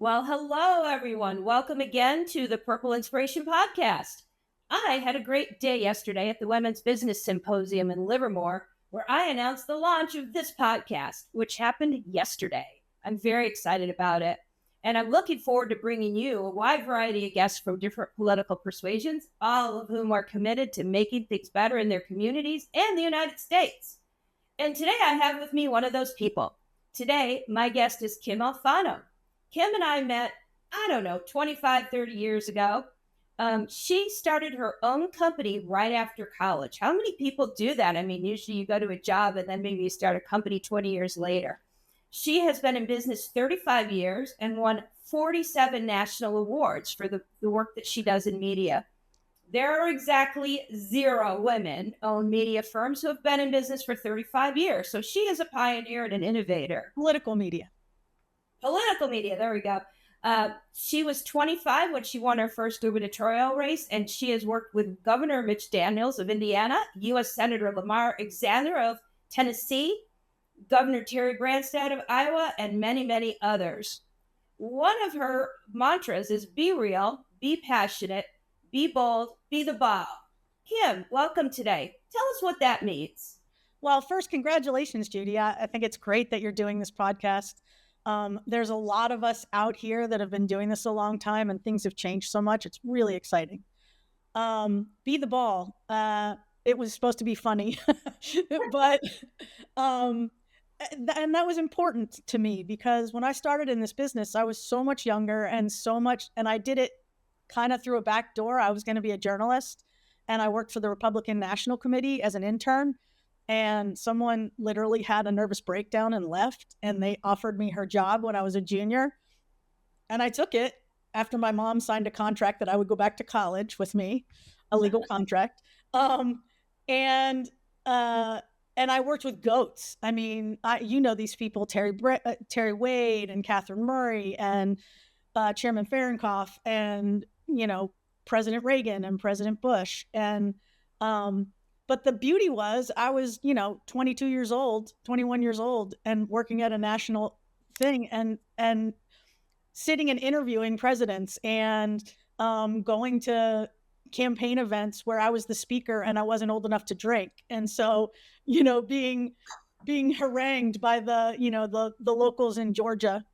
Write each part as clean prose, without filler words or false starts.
Well, hello, everyone. Welcome again to the Purple Inspiration Podcast. I had a great day yesterday at the Women's Business Symposium in Livermore, where I announced the launch of this podcast, which happened yesterday. I'm very excited about it. And I'm looking forward to bringing you a wide variety of guests from different political persuasions, all of whom are committed to making things better in their communities and the United States. And today I have with me one of those people. Today, my guest is Kim Alfano. Kim and I met, I don't know, 25, 30 years ago. She started her own company right after college. How many people do that? I mean, usually you go to a job and then maybe you start a company 20 years later. She has been in business 35 years and won 47 national awards for the work that she does in media. There are exactly 0 women-owned media firms who have been in business for 35 years. So she is a pioneer and an innovator. Political media, There we go. She was 25 when she won her first gubernatorial race, and she has worked with Governor Mitch Daniels of Indiana, U.S. Senator Lamar Alexander of Tennessee, Governor Terry Branstad of Iowa, and many, many others. One of her mantras is be real, be passionate, be bold, be the ball. Kim, welcome today. Tell us what that means. Well, first, congratulations, Judy. I think it's great that you're doing this podcast. There's a lot of us out here that have been doing this a long time and things have changed so much. It's really exciting. Be the ball. It was supposed to be funny, but and that was important to me because when I started in this business, I was so much younger and I did it kind of through a back door. I was going to be a journalist and I worked for the Republican National Committee as an intern. And someone literally had a nervous breakdown and left, and they offered me her job when I was a junior. And I took it after my mom signed a contract that I would go back to college with me, a legal contract. And I worked with goats. I mean, you know these people, Terry Wade and Catherine Murray and Chairman Fahrenkopf and, President Reagan and President Bush. And but the beauty was I was, 22 years old, 21 years old and working at a national thing and sitting and interviewing presidents and going to campaign events where I was the speaker and I wasn't old enough to drink. And so, being harangued by the locals in Georgia.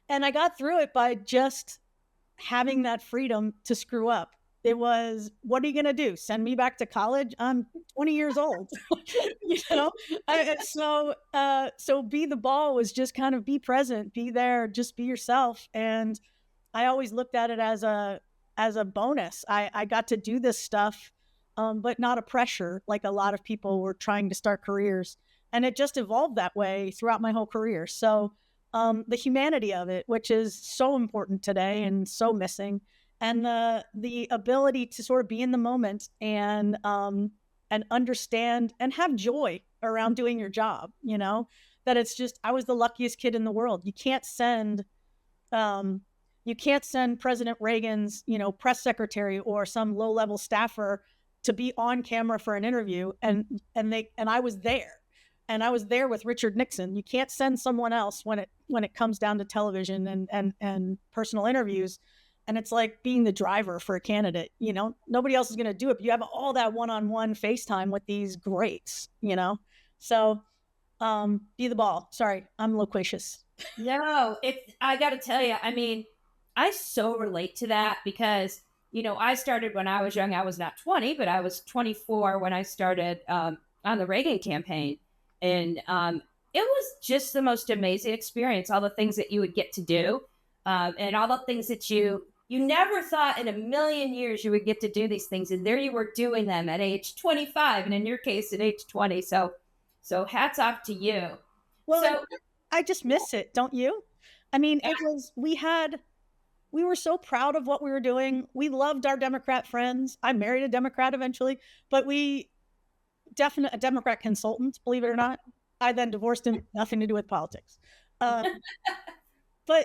And I got through it by just having that freedom to screw up. It was, what are you going to do? Send me back to college? I'm 20 years old. So be the ball was just kind of be present, be there, just be yourself. And I always looked at it as a bonus. I got to do this stuff, but not a pressure like a lot of people were trying to start careers. And it just evolved that way throughout my whole career. So the humanity of it, which is so important today and so missing, and the ability to sort of be in the moment and understand and have joy around doing your job, that it's just, I was the luckiest kid in the world. You can't send President Reagan's, press secretary or some low-level staffer to be on camera for an interview. And I was there. And I was there with Richard Nixon. You can't send someone else when it comes down to television and personal interviews. And it's like being the driver for a candidate, nobody else is going to do it. But you have all that one-on-one FaceTime with these greats, So be the ball. Sorry, I'm loquacious. No, I got to tell you, I mean, I so relate to that because, I started when I was young. I was not 20, but I was 24 when I started on the Reagan campaign. And it was just the most amazing experience, all the things that you would get to do and all the things that you never thought in a million years you would get to do these things. And there you were doing them at age 25 and in your case at age 20. So hats off to you. Well, I just miss it. Don't you? I mean, we were so proud of what we were doing. We loved our Democrat friends. I married a Democrat eventually, but a Democrat consultant, believe it or not. I then divorced him, nothing to do with politics. But,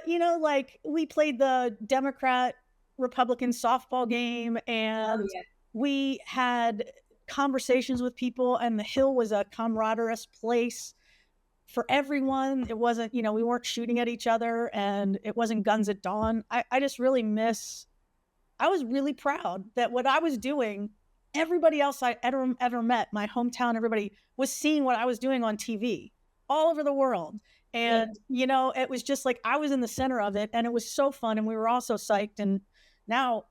we played the Democrat-Republican softball game and we had conversations with people and the Hill was a camaraderie place. for everyone. It wasn't, we weren't shooting at each other, and it wasn't guns at dawn. I just really I was really proud that what I was doing, everybody else I ever met, my hometown, everybody was seeing what I was doing on TV all over the world. And, it was just like I was in the center of it, and it was so fun, and we were all so psyched. And now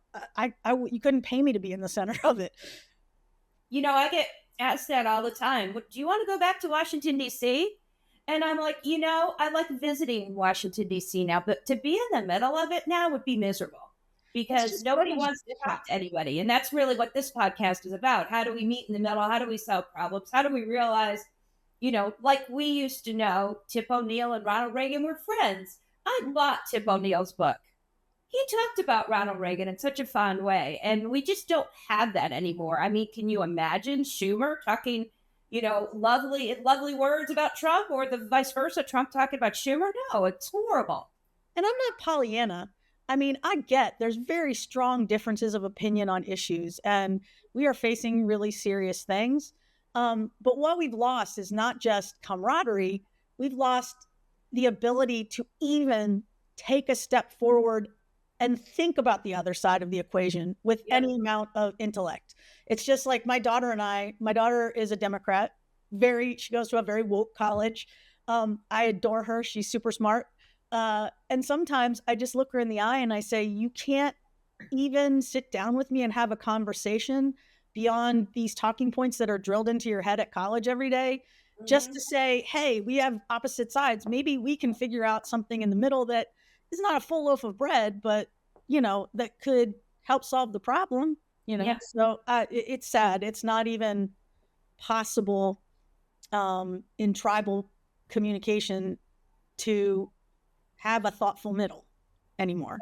you couldn't pay me to be in the center of it. I get asked that all the time. Do you want to go back to Washington, D.C.? And I'm like, I like visiting Washington, D.C. now, but to be in the middle of it now would be miserable because nobody wants to talk to anybody. And that's really what this podcast is about. How do we meet in the middle? How do we solve problems? How do we realize, like we used to know, Tip O'Neill and Ronald Reagan were friends. I bought Tip O'Neill's book. He talked about Ronald Reagan in such a fond way, and we just don't have that anymore. I mean, can you imagine Schumer talking, lovely words about Trump, or the vice versa, Trump talking about Schumer? No, it's horrible. And I'm not Pollyanna. I mean, I get there's very strong differences of opinion on issues, and we are facing really serious things. But what we've lost is not just camaraderie. We've lost the ability to even take a step forward and think about the other side of the equation with any amount of intellect. It's just like my daughter is a Democrat. She goes to a very woke college. I adore her. She's super smart. And sometimes I just look her in the eye and I say, you can't even sit down with me and have a conversation beyond these talking points that are drilled into your head at college every day, just to say, hey, we have opposite sides. Maybe we can figure out something in the middle that is not a full loaf of bread, but, that could help solve the problem, So it's sad. It's not even possible in tribal communication to have a thoughtful middle anymore.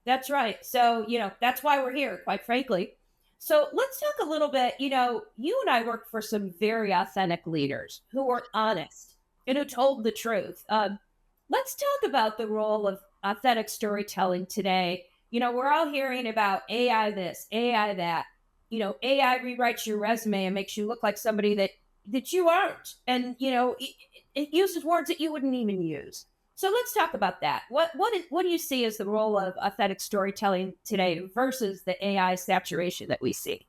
That's right. So, that's why we're here, quite frankly. So let's talk a little bit, you and I work for some very authentic leaders who were honest and who told the truth. Let's talk about the role of authentic storytelling today. We're all hearing about AI this, AI that. AI rewrites your resume and makes you look like somebody that you aren't. And, it uses words that you wouldn't even use. So let's talk about that. What do you see as the role of authentic storytelling today versus the AI saturation that we see?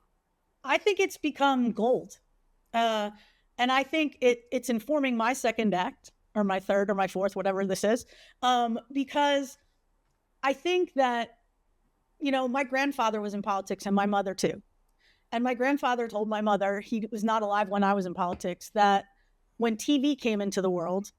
I think it's become gold. And I think it's informing my second act, or my third, or my fourth, whatever this is, because I think that, my grandfather was in politics and my mother too. And my grandfather told my mother, he was not alive when I was in politics, that when TV came into the world,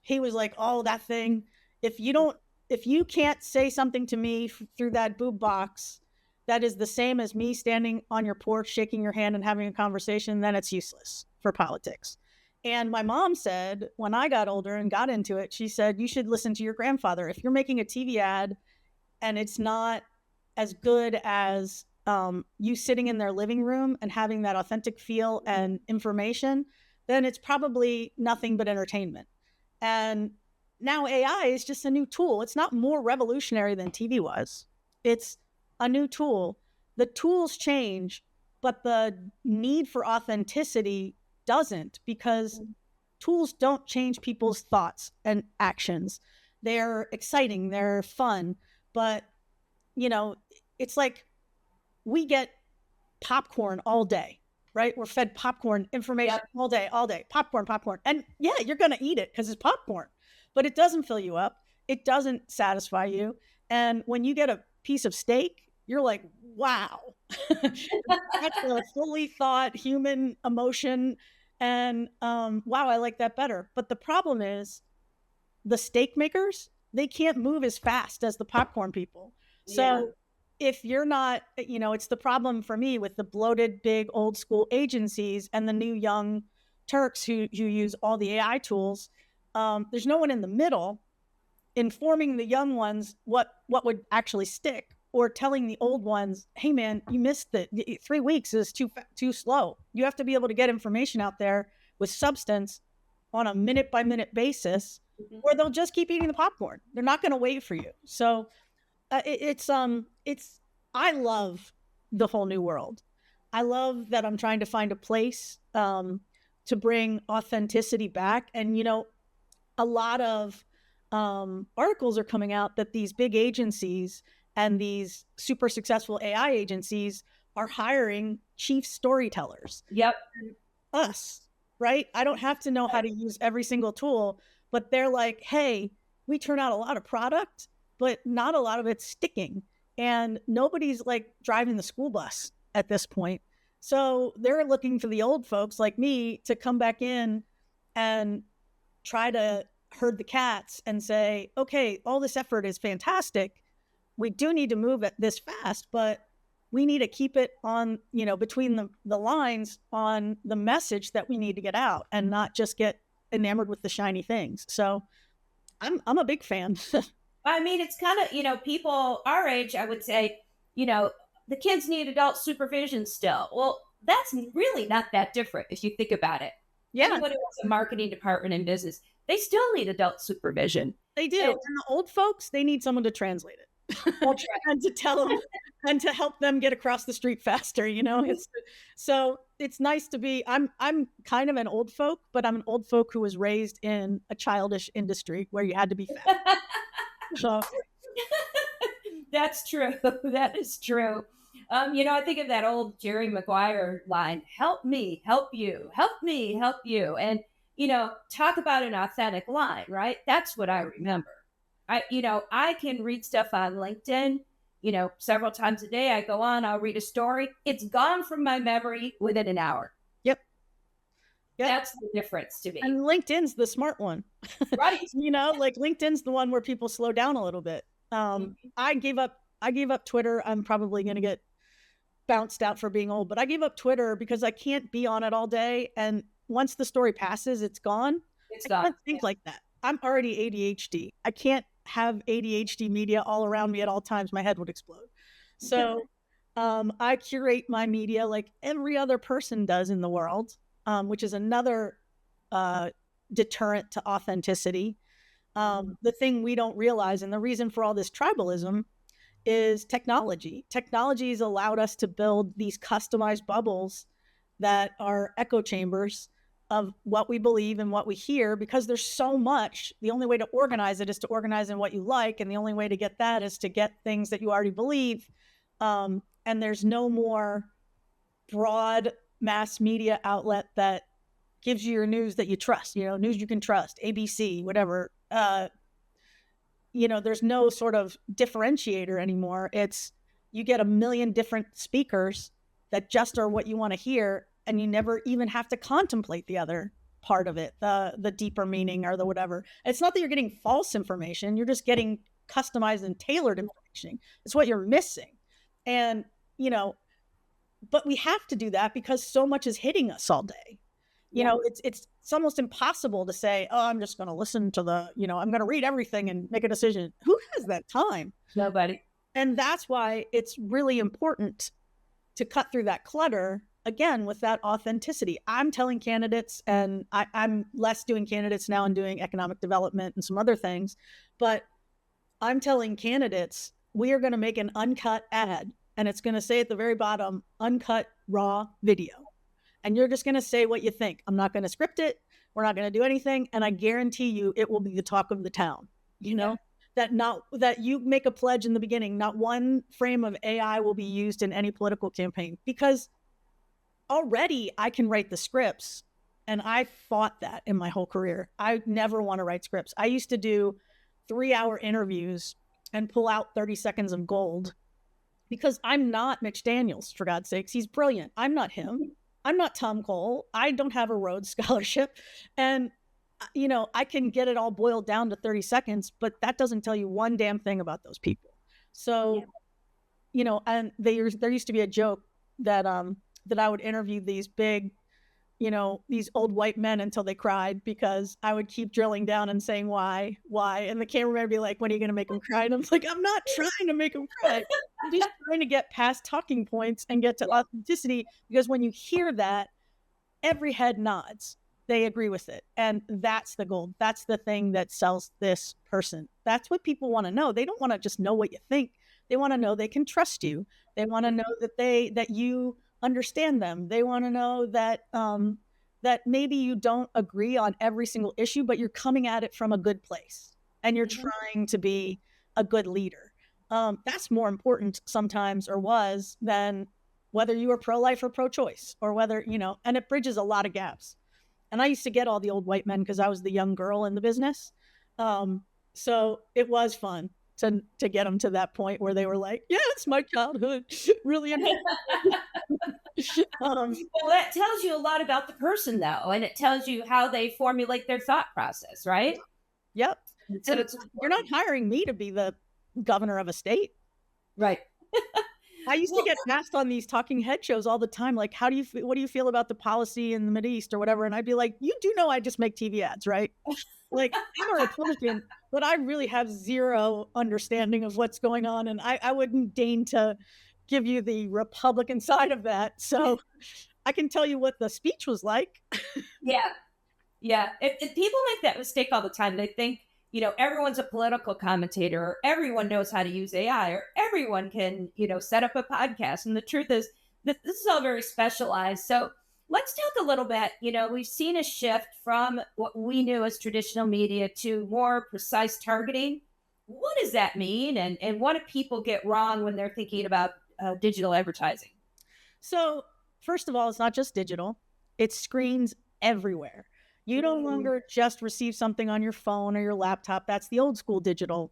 he was like, oh, that thing, if you can't say something to me through that boob box, that is the same as me standing on your porch, shaking your hand and having a conversation, then it's useless for politics. And my mom said, when I got older and got into it, she said, you should listen to your grandfather. If you're making a TV ad and it's not as good as you sitting in their living room and having that authentic feel and information, then it's probably nothing but entertainment. And now AI is just a new tool. It's not more revolutionary than TV was. It's a new tool. The tools change, but the need for authenticity doesn't, because tools don't change people's thoughts and actions. They're exciting, they're fun, but it's like we get popcorn all day, right? We're fed popcorn information all day, popcorn. And yeah, you're going to eat it because it's popcorn, but it doesn't fill you up. It doesn't satisfy you. And when you get a piece of steak, you're like, wow, that's a fully thought human emotion. And wow, I like that better. But the problem is the steak makers, they can't move as fast as the popcorn people. So if you're not, it's the problem for me with the bloated, big, old school agencies and the new young Turks who use all the AI tools. There's no one in the middle informing the young ones what would actually stick, or telling the old ones, hey man, you missed it. 3 weeks is too slow. You have to be able to get information out there with substance on a minute by minute basis, or they'll just keep eating the popcorn. They're not going to wait for you. So I love the whole new world. I love that I'm trying to find a place to bring authenticity back. And, a lot of articles are coming out that these big agencies and these super successful AI agencies are hiring chief storytellers. Yep. Us, right? I don't have to know how to use every single tool, but they're like, hey, we turn out a lot of product, but not a lot of it's sticking. And nobody's like driving the school bus at this point. So they're looking for the old folks like me to come back in and try to herd the cats and say, okay, all this effort is fantastic. We do need to move at this fast, but we need to keep it on, between the lines on the message that we need to get out and not just get enamored with the shiny things. So I'm a big fan. I mean, it's kind of, people our age, I would say, the kids need adult supervision still. Well, that's really not that different if you think about it. Yeah. Anybody who has a marketing department in business, they still need adult supervision. They do. And the old folks, they need someone to translate it. And to tell them and to help them get across the street faster, so it's nice to be, I'm kind of an old folk, but I'm an old folk who was raised in a childish industry where you had to be fast. So that's true. That is true. I think of that old Jerry Maguire line, help me, help you, help me, help you. And, talk about an authentic line, right? That's what I remember. I can read stuff on LinkedIn, several times a day. I go on, I'll read a story. It's gone from my memory within an hour. Yep. That's the difference to me. And LinkedIn's the smart one. Right. Like LinkedIn's the one where people slow down a little bit. I gave up Twitter. I'm probably going to get bounced out for being old, but I gave up Twitter because I can't be on it all day. And once the story passes, it's gone. I can't think like that. I'm already ADHD. I can't have ADHD media all around me at all times. My head would explode. So I curate my media like every other person does in the world, which is another deterrent to authenticity. The thing we don't realize, and the reason for all this tribalism, is technology. Technology has allowed us to build these customized bubbles that are echo chambers of what we believe and what we hear, because there's so much. The only way to organize it is to organize in what you like. And the only way to get that is to get things that you already believe. And there's no more broad mass media outlet that gives you your news that you trust, news you can trust, ABC, whatever. There's no sort of differentiator anymore. It's, you get a million different speakers that just are what you want to hear. And you never even have to contemplate the other part of it, the deeper meaning or the whatever. It's not that you're getting false information. You're just getting customized and tailored information. It's what you're missing. And, but we have to do that because so much is hitting us all day. It's almost impossible to say, oh, I'm just going to listen to I'm going to read everything and make a decision. Who has that time? Nobody. And that's why it's really important to cut through that clutter, again, with that authenticity. I'm telling candidates, and I'm less doing candidates now and doing economic development and some other things, but I'm telling candidates, we are going to make an uncut ad, and it's going to say at the very bottom, uncut raw video. And you're just going to say what you think. I'm not going to script it. We're not going to do anything. And I guarantee you it will be the talk of the town, that you make a pledge in the beginning, not one frame of AI will be used in any political campaign, because already I can write the scripts, and I fought that in my whole career. I never want to write scripts. I used to do 3-hour interviews and pull out 30 seconds of gold, because I'm not Mitch Daniels, for God's sakes. He's brilliant. I'm not him. I'm not Tom Cole. I don't have a Rhodes Scholarship. And, I can get it all boiled down to 30 seconds, but that doesn't tell you one damn thing about those people. So, and there used to be a joke that I would interview these big, these old white men until they cried, because I would keep drilling down and saying, why? And the cameraman would be like, when are you going to make them cry? And I'm like, I'm not trying to make them cry. I'm just trying to get past talking points and get to authenticity, because when you hear that, every head nods. They agree with it. And that's the gold. That's the thing that sells this person. That's what people want to know. They don't want to just know what you think. They want to know they can trust you. They want to know that you understand them. They want to know that that maybe you don't agree on every single issue, but you're coming at it from a good place and you're trying to be a good leader. That's more important sometimes, or was, than whether you were pro-life or pro-choice, or whether, and it bridges a lot of gaps. And I used to get all the old white men because I was the young girl in the business. So it was fun to get them to that point where they were like, yeah, it's my childhood. Really. Well, that tells you a lot about the person, though, and it tells you how they formulate their thought process, right? Yep. So you're not hiring me to be the governor of a state. Right. I used to get asked on these talking head shows all the time, like, what do you feel about the policy in the Mideast or whatever? And I'd be like, you do know I just make TV ads, right? Like, I'm a Republican, but I really have zero understanding of what's going on. And I wouldn't deign to give you the Republican side of that. So I can tell you what the speech was like. Yeah. Yeah. If people make that mistake all the time. They think, everyone's a political commentator, or everyone knows how to use AI, or everyone can, set up a podcast. And the truth is that this is all very specialized. So let's talk a little bit. We've seen a shift from what we knew as traditional media to more precise targeting. What does that mean? And what do people get wrong when they're thinking about digital advertising? So first of all, it's not just digital. It's screens everywhere. You no longer just receive something on your phone or your laptop. That's the old school digital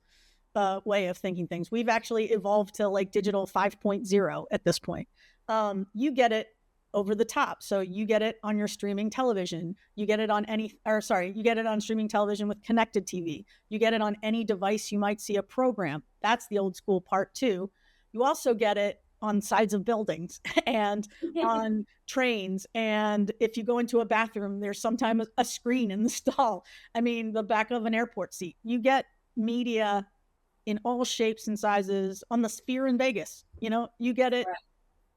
way of thinking things. We've actually evolved to like digital 5.0 at this point. You get it over the top. So you get it on your streaming television. You get it on you get it on streaming television with connected TV. You get it on any device you might see a program. That's the old school part too. You also get it on sides of buildings and on trains. And if you go into a bathroom, there's sometimes a screen in the stall. I mean, the back of an airport seat. You get media in all shapes and sizes on the Sphere in Vegas. You get it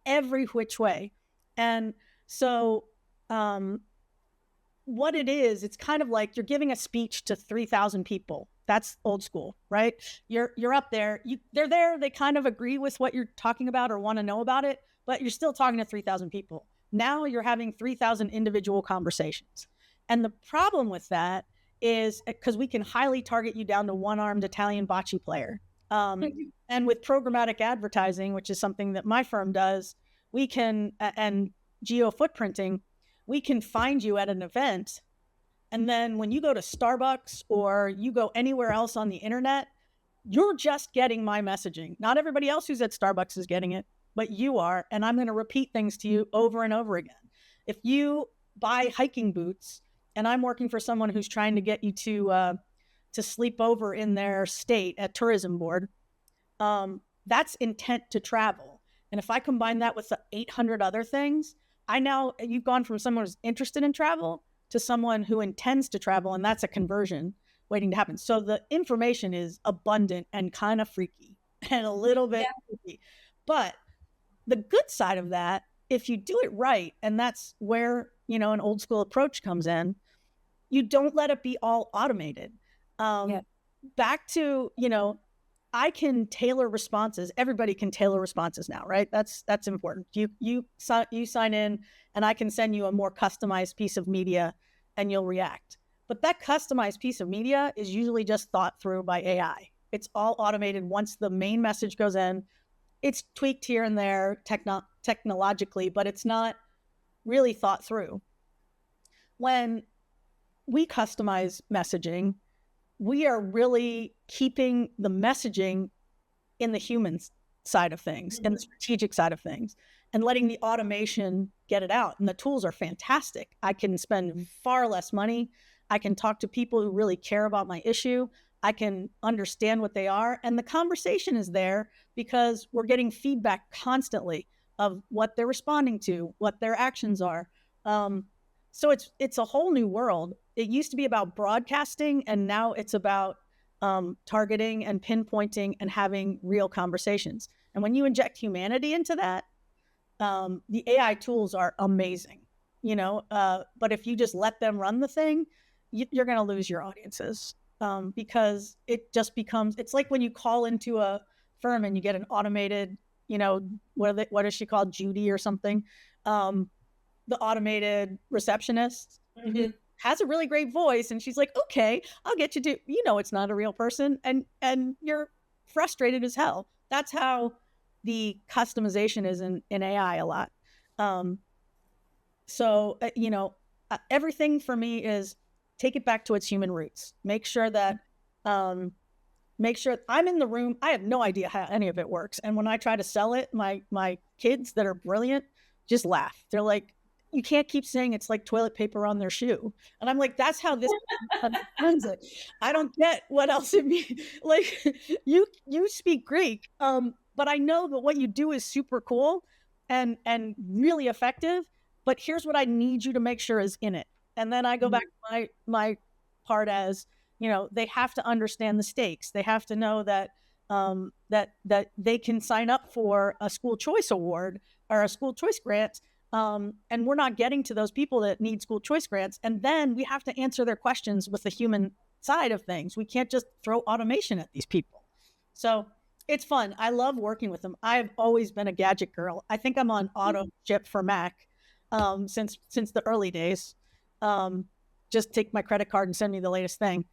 every which way. And so what it is, it's kind of like you're giving a speech to 3,000 people. That's old school, right? You're up there. They're there. They kind of agree with what you're talking about or want to know about it, but you're still talking to 3,000 people. Now you're having 3,000 individual conversations. And the problem with that is because we can highly target you down to one-armed Italian bocce player. And with programmatic advertising, which is something that my firm does, we can, and geo footprinting, we can find you at an event. And then when you go to Starbucks or you go anywhere else on the internet, you're just getting my messaging. Not everybody else who's at Starbucks is getting it, but you are. And I'm going to repeat things to you over and over again. If you buy hiking boots and I'm working for someone who's trying to get you to sleep over in their state at tourism board, that's intent to travel. And if I combine that with the 800 other things, you've gone from someone who's interested in travel to someone who intends to travel, and that's a conversion waiting to happen. So the information is abundant and kind of freaky and a little bit freaky. But the good side of that, if you do it right, and that's where, an old school approach comes in, you don't let it be all automated. Back to, I can tailor responses. Everybody can tailor responses now, right? That's important. You sign in and I can send you a more customized piece of media and you'll react. But that customized piece of media is usually just thought through by AI. It's all automated. Once the main message goes in, it's tweaked here and there technologically, but it's not really thought through. When we customize messaging, we are really keeping the messaging in the human side of things and the strategic side of things and letting the automation get it out. And the tools are fantastic. I can spend far less money. I can talk to people who really care about my issue. I can understand what they are. And the conversation is there because we're getting feedback constantly of what they're responding to, what their actions are. So it's a whole new world. It used to be about broadcasting, and now it's about targeting and pinpointing and having real conversations. And when you inject humanity into that, the AI tools are amazing, but if you just let them run the thing, you're going to lose your audiences because it just becomes, it's like when you call into a firm and you get an automated, what is she called? Judy or something. the automated receptionist who has a really great voice, and she's like, okay, I'll get you to, it's not a real person, and you're frustrated as hell. That's how the customization is in AI a lot. So everything for me is take it back to its human roots. Make sure that make sure I'm in the room. I have no idea how any of it works. And when I try to sell it, my kids that are brilliant just laugh. They're like, you can't keep saying it's like toilet paper on their shoe. And I'm like, that's how this understands it. I don't get what else it means. Like you speak Greek, but I know that what you do is super cool and really effective. But here's what I need you to make sure is in it. And then I go back to my part as, they have to understand the stakes. They have to know that that they can sign up for a school choice award or a school choice grant. And we're not getting to those people that need school choice grants. And then we have to answer their questions with the human side of things. We can't just throw automation at these people. So it's fun. I love working with them. I've always been a gadget girl. I think I'm on auto ship for Mac since the early days. Just take my credit card and send me the latest thing.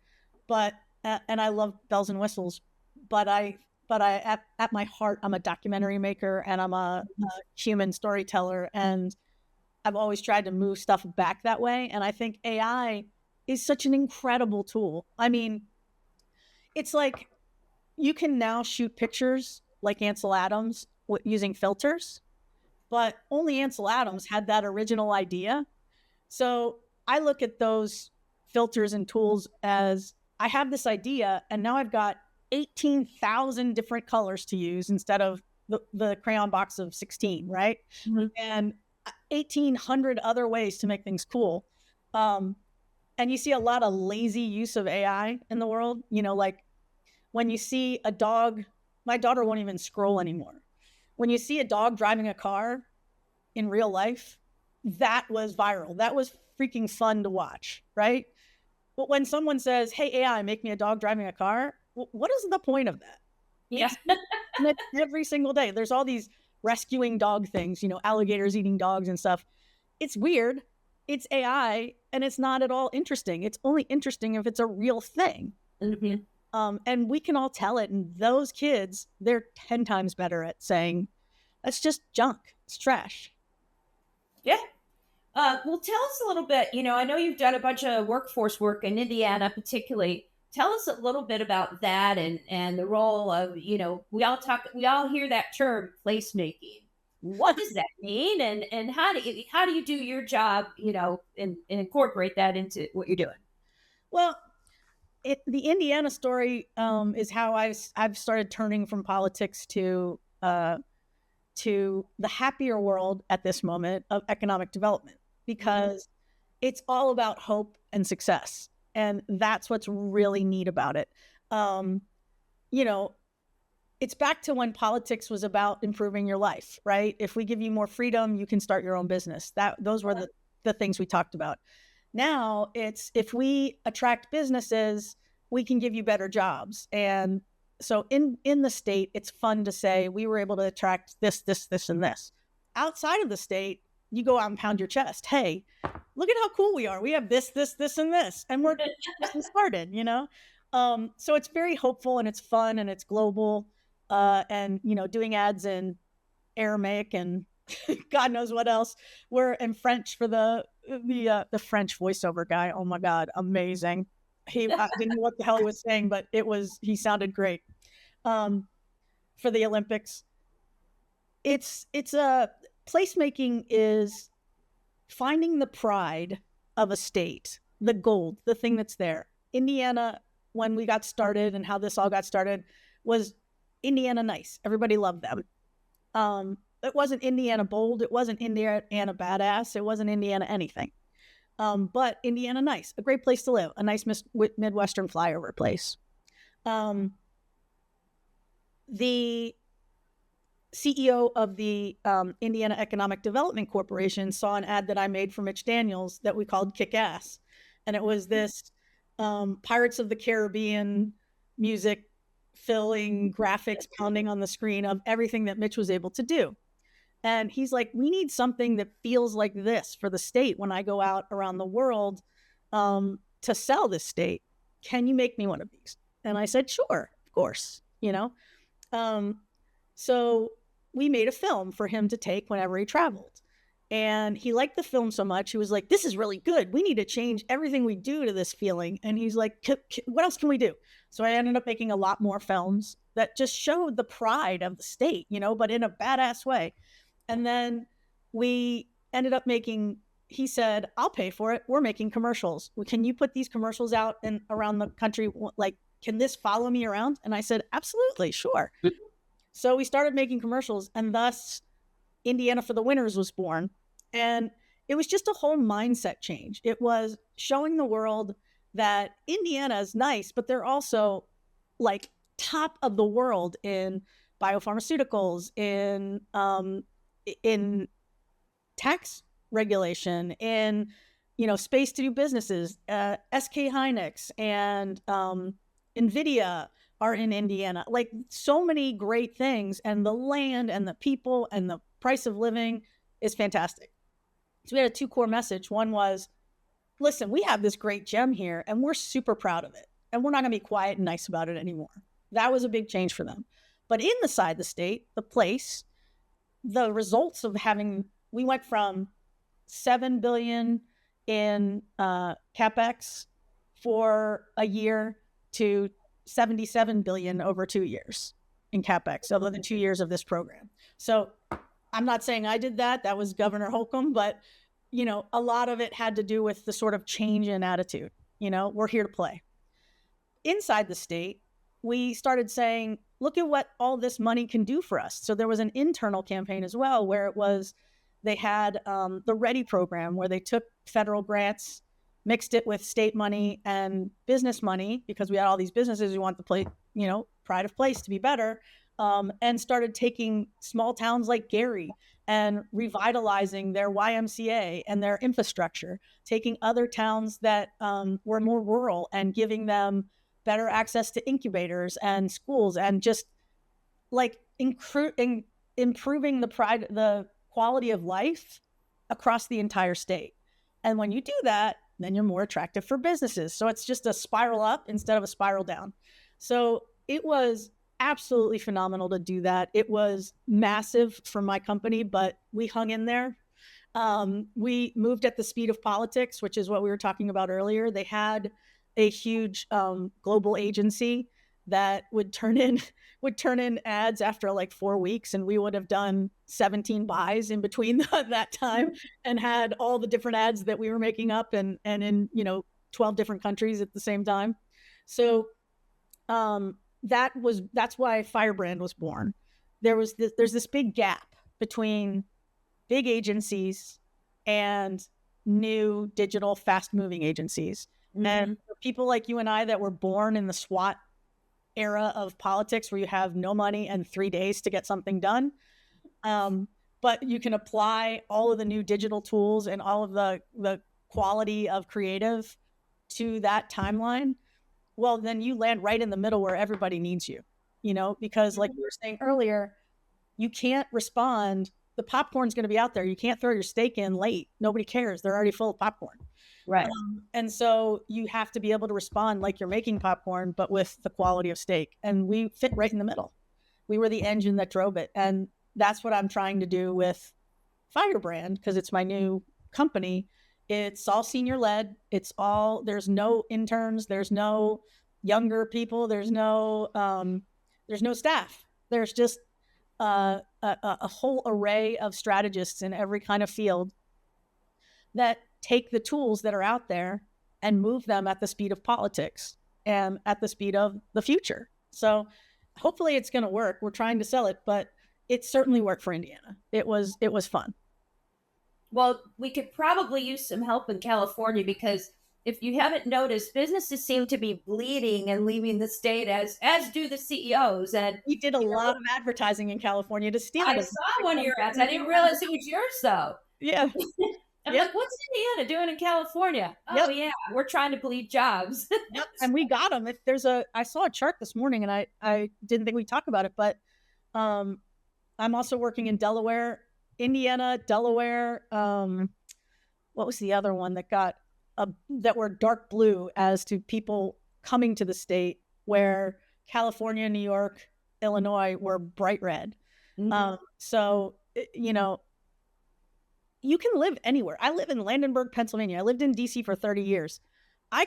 But and I love bells and whistles. But I at my heart, I'm a documentary maker and I'm a human storyteller, and I've always tried to move stuff back that way. And I think AI is such an incredible tool. I mean, it's like you can now shoot pictures like Ansel Adams using filters, but only Ansel Adams had that original idea. So I look at those filters and tools as I have this idea, and now I've got 18,000 different colors to use instead of the crayon box of 16, right? And 1,800 other ways to make things cool. And you see a lot of lazy use of AI in the world. Like when you see a dog, my daughter won't even scroll anymore. When you see a dog driving a car in real life, that was viral. That was freaking fun to watch, right? But when someone says, hey, AI, make me a dog driving a car, what is the point of that? Yeah. Every single day. There's all these rescuing dog things, alligators eating dogs and stuff. It's weird. It's AI, and it's not at all interesting. It's only interesting if it's a real thing. And we can all tell it. And those kids, they're 10 times better at saying, that's just junk. It's trash. Yeah. Well, tell us a little bit. I know you've done a bunch of workforce work in Indiana, particularly. Tell us a little bit about that and the role of, we all hear that term placemaking. What does that mean? And how do you do your job, and incorporate that into what you're doing? Well, the Indiana story is how I've started turning from politics to the happier world at this moment of economic development, because it's all about hope and success. And that's what's really neat about it. It's back to when politics was about improving your life, right? If we give you more freedom, you can start your own business. Those were the things we talked about. Now it's, if we attract businesses, we can give you better jobs. And so in the state, it's fun to say we were able to attract this, and this. Outside of the state, you go out and pound your chest. Hey, look at how cool we are. We have this, and this, and we're just started, So it's very hopeful, and it's fun, and it's global. And, doing ads in Aramaic and God knows what else. We're in French for the French voiceover guy. Oh my God, amazing. I didn't know what the hell he was saying, but he sounded great. For the Olympics, it's placemaking is finding the pride of a state, the gold, the thing that's there. Indiana, when we got started and how this all got started, was Indiana nice. Everybody loved them. It wasn't Indiana bold. It wasn't Indiana badass. It wasn't Indiana anything. But Indiana nice, a great place to live, a nice Midwestern flyover place. The CEO of the Indiana Economic Development Corporation saw an ad that I made for Mitch Daniels that we called Kick Ass. And it was this Pirates of the Caribbean music filling graphics pounding on the screen of everything that Mitch was able to do. And he's like, we need something that feels like this for the state when I go out around the world to sell this state. Can you make me one of these? And I said, sure, of course, So we made a film for him to take whenever he traveled. And he liked the film so much, he was like, this is really good. We need to change everything we do to this feeling. And he's like, what else can we do? So I ended up making a lot more films that just showed the pride of the state, but in a badass way. And then we ended up making, he said, I'll pay for it. We're making commercials. Can you put these commercials out and around the country? Like, can this follow me around? And I said, absolutely, sure. So we started making commercials, and thus Indiana for the Winners was born. And it was just a whole mindset change. It was showing the world that Indiana is nice, but they're also like top of the world in biopharmaceuticals, in tax regulation, in space to do businesses. SK Hynix and NVIDIA are in Indiana. Like, so many great things, and the land and the people and the price of living is fantastic. So we had a 2 core message. One was, listen, we have this great gem here and we're super proud of it. And we're not going to be quiet and nice about it anymore. That was a big change for them. But inside the state, the place, the results of we went from $7 billion in CapEx for a year to $77 billion over 2 years in CapEx over the 2 years of this program. So I'm not saying I did that. That was Governor Holcomb, but a lot of it had to do with the sort of change in attitude. We're here to play. Inside the state, we started saying, look at what all this money can do for us. So there was an internal campaign as well, where they had the READY program, where they took federal grants, mixed it with state money and business money, because we had all these businesses who want the place, pride of place to be better. And started taking small towns like Gary and revitalizing their YMCA and their infrastructure, taking other towns that were more rural and giving them better access to incubators and schools, and just like improving the quality of life across the entire state. And when you do that, then you're more attractive for businesses. So it's just a spiral up instead of a spiral down. So it was absolutely phenomenal to do that. It was massive for my company, but we hung in there. We moved at the speed of politics, which is what we were talking about earlier. They had a huge global agency that would turn in ads after like 4 weeks, and we would have done 17 buys in between that time, and had all the different ads that we were making up and in 12 different countries at the same time. So that's why Firebrand was born. There's this big gap between big agencies and new digital fast moving agencies. Mm-hmm. And for people like you and I that were born in the SWAT era of politics, where you have no money and 3 days to get something done, but you can apply all of the new digital tools and all of the quality of creative to that timeline, well, then you land right in the middle where everybody needs you, because like we were saying earlier, you can't respond. The popcorn's going to be out there. You can't throw your steak in late. Nobody cares. They're already full of popcorn. Right. And so you have to be able to respond like you're making popcorn, but with the quality of steak. And we fit right in the middle. We were the engine that drove it. And that's what I'm trying to do with Firebrand, because it's my new company. It's all senior led. There's no interns. There's no younger people. There's no staff. There's just a whole array of strategists in every kind of field that take the tools that are out there and move them at the speed of politics and at the speed of the future. So hopefully it's going to work. We're trying to sell it, but it certainly worked for Indiana. It was fun. Well, we could probably use some help in California, because if you haven't noticed, businesses seem to be bleeding and leaving the state, as do the CEOs. And we did a lot of advertising in California to steal it. I saw one of your ads. I didn't realize it was yours, though. Yeah. I'm like, what's Indiana doing in California? Oh, yeah, we're trying to bleed jobs. Yep. And we got them. I saw a chart this morning, and I didn't think we'd talk about it, but I'm also working in Delaware, Indiana, Delaware. What was the other one that got that were dark blue as to people coming to the state, where California, New York, Illinois were bright red. So, you know, you can live anywhere. I live in Landenberg, Pennsylvania. I lived in DC for 30 years. I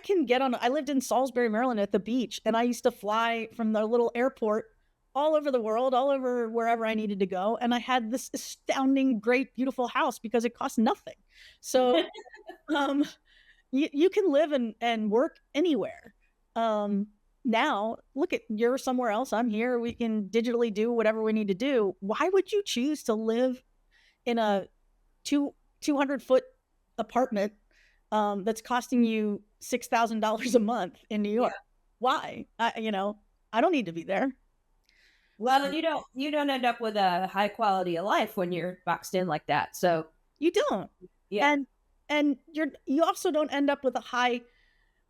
lived in Salisbury, Maryland at the beach, and I used to fly from the little airport all over the world, all over wherever I needed to go. And I had this astounding, great, beautiful house because it cost nothing. So you can live and work anywhere. Now, look at, you're somewhere else, I'm here. We can digitally do whatever we need to do. Why would you choose to live in a 200-foot apartment that's costing you $6,000 a month in New York? Yeah. Why? I don't need to be there. Well, you don't end up with a high quality of life when you're boxed in like that. So you don't. Yeah. And you also don't end up with a high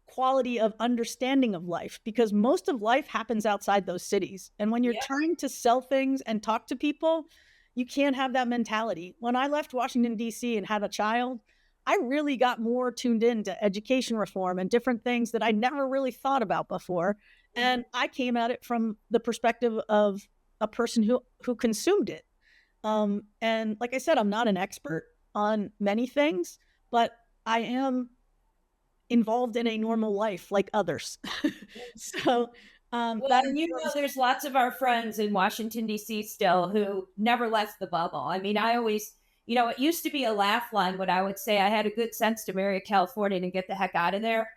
quality of understanding of life, because most of life happens outside those cities. And when you're trying to sell things and talk to people, you can't have that mentality. When I left Washington, D.C. and had a child, I really got more tuned into education reform and different things that I never really thought about before. And I came at it from the perspective of a person who consumed it. And like I said, I'm not an expert on many things, but I am involved in a normal life like others. So there's lots of our friends in Washington, D.C. still who never left the bubble. I mean, I always, it used to be a laugh line when I would say I had a good sense to marry a Californian and get the heck out of there.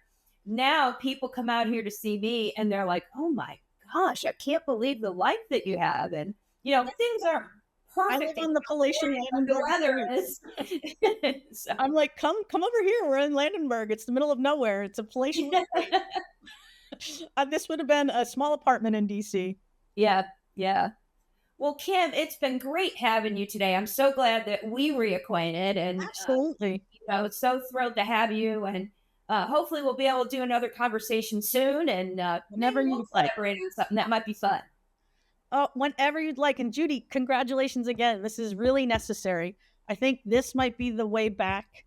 Now people come out here to see me and they're like, oh my gosh, I can't believe the life that you have. And, things are perfect. I live on the Palatial Landenberg. The weather is. So. I'm like, come over here. We're in Landenberg. It's the middle of nowhere. It's a palatial. This would have been a small apartment in DC. Yeah. Well, Kim, it's been great having you today. I'm so glad that we reacquainted, and absolutely, so thrilled to have you. And hopefully, we'll be able to do another conversation soon. And whenever you'd like, on something that might be fun. Oh, whenever you'd like. And Judy, congratulations again. This is really necessary. I think this might be the way back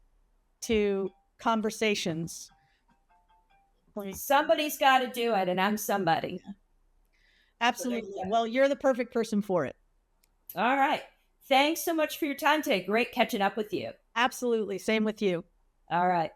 to conversations. Somebody's got to do it, and I'm somebody. Absolutely. Well, you're the perfect person for it. All right. Thanks so much for your time today. Great catching up with you. Absolutely. Same with you. All right.